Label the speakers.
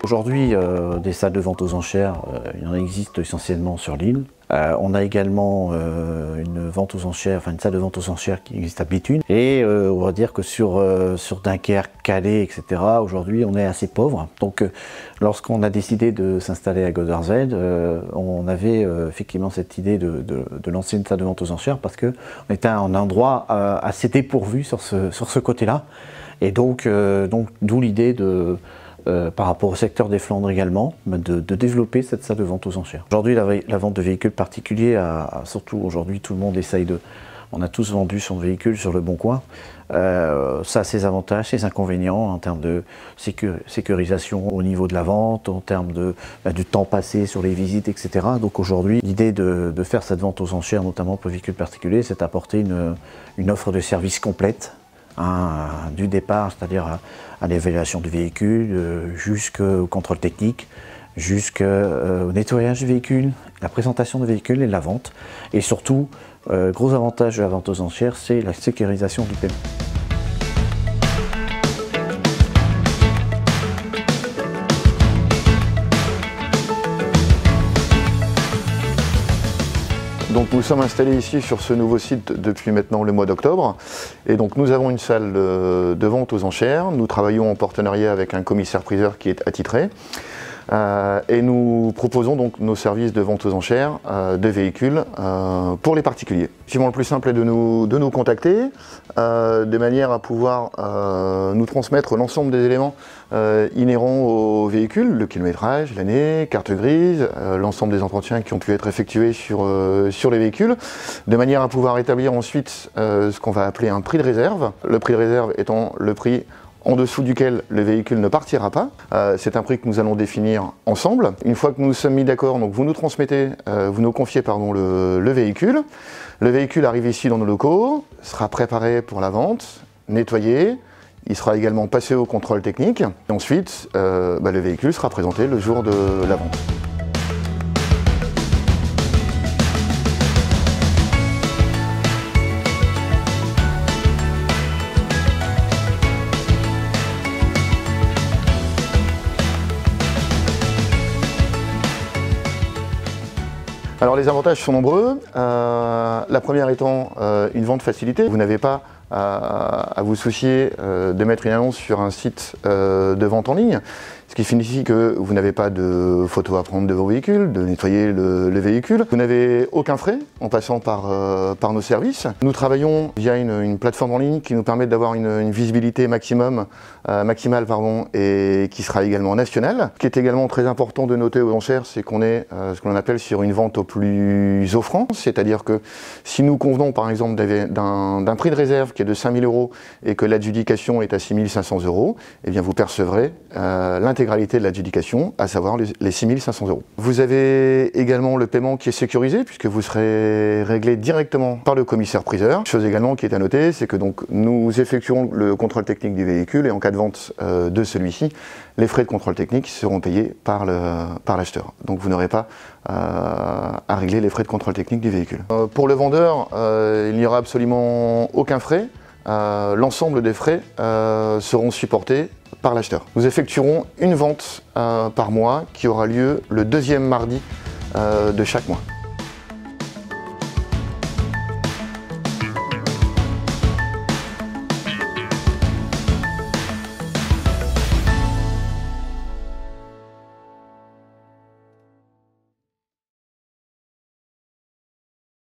Speaker 1: Aujourd'hui, des salles de vente aux enchères, il en existe essentiellement sur l'île. On a également une vente aux enchères, enfin une salle de vente aux enchères qui existe à Béthune. Et on va dire que sur Dunkerque, Calais, etc., aujourd'hui on est assez pauvre. Donc lorsqu'on a décidé de s'installer à Godersveld, on avait effectivement cette idée de lancer une salle de vente aux enchères parce qu'on était à un endroit assez dépourvu sur ce côté-là. Et donc d'où l'idée par rapport au secteur des Flandres également, de développer cette salle de vente aux enchères. Aujourd'hui, la vente de véhicules particuliers, surtout aujourd'hui, tout le monde essaye de... On a tous vendu son véhicule sur le bon coin. Ça a ses avantages, ses inconvénients en termes de sécurisation au niveau de la vente, en termes du temps passé sur les visites, etc. Donc aujourd'hui, l'idée de faire cette vente aux enchères, notamment pour les véhicules particuliers, c'est d'apporter une offre de service complète. Du départ, c'est-à-dire à l'évaluation du véhicule, jusqu'au contrôle technique, jusqu'au nettoyage du véhicule, la présentation du véhicule et la vente. Et surtout, gros avantage de la vente aux enchères, c'est la sécurisation du paiement.
Speaker 2: Donc nous sommes installés ici sur ce nouveau site depuis maintenant le mois d'octobre et donc nous avons une salle de vente aux enchères. Nous travaillons en partenariat avec un commissaire-priseur qui est attitré et nous proposons donc nos services de vente aux enchères de véhicules pour les particuliers. Le plus simple est de nous contacter de manière à pouvoir nous transmettre l'ensemble des éléments inhérents au véhicule, le kilométrage, l'année, carte grise, l'ensemble des entretiens qui ont pu être effectués sur les véhicules, de manière à pouvoir établir ensuite ce qu'on va appeler un prix de réserve. Le prix de réserve étant le prix en dessous duquel le véhicule ne partira pas. C'est un prix que nous allons définir ensemble. Une fois que nous sommes mis d'accord, donc vous nous transmettez, vous nous confiez pardon, le véhicule. Le véhicule arrive ici dans nos locaux, sera préparé pour la vente, nettoyé. Il sera également passé au contrôle technique. Et ensuite, le véhicule sera présenté le jour de la vente. Alors les avantages sont nombreux, la première étant une vente facilitée. Vous n'avez pas à vous soucier de mettre une annonce sur un site de vente en ligne, ce qui signifie que vous n'avez pas de photos à prendre de vos véhicules, de nettoyer le véhicule. Vous n'avez aucun frais en passant par nos services. Nous travaillons via une plateforme en ligne qui nous permet d'avoir une visibilité maximale et qui sera également nationale. Ce qui est également très important de noter aux enchères, c'est qu'on est ce que l'on appelle sur une vente au plus offrant, c'est-à-dire que si nous convenons par exemple d'un prix de réserve qui est de 5 000 € et que l'adjudication est à 6 500 €, eh bien vous percevrez l'intégralité de l'adjudication, à savoir les 6 500 €. Vous avez également le paiement qui est sécurisé puisque vous serez réglé directement par le commissaire-priseur. Chose également qui est à noter, c'est que donc nous effectuerons le contrôle technique du véhicule et en cas de vente de celui-ci, les frais de contrôle technique seront payés par l'acheteur. Donc vous n'aurez pas à régler les frais de contrôle technique du véhicule. Pour le vendeur, il n'y aura absolument aucun frais. L'ensemble des frais seront supportés par l'acheteur. Nous effectuerons une vente par mois qui aura lieu le deuxième mardi de chaque mois.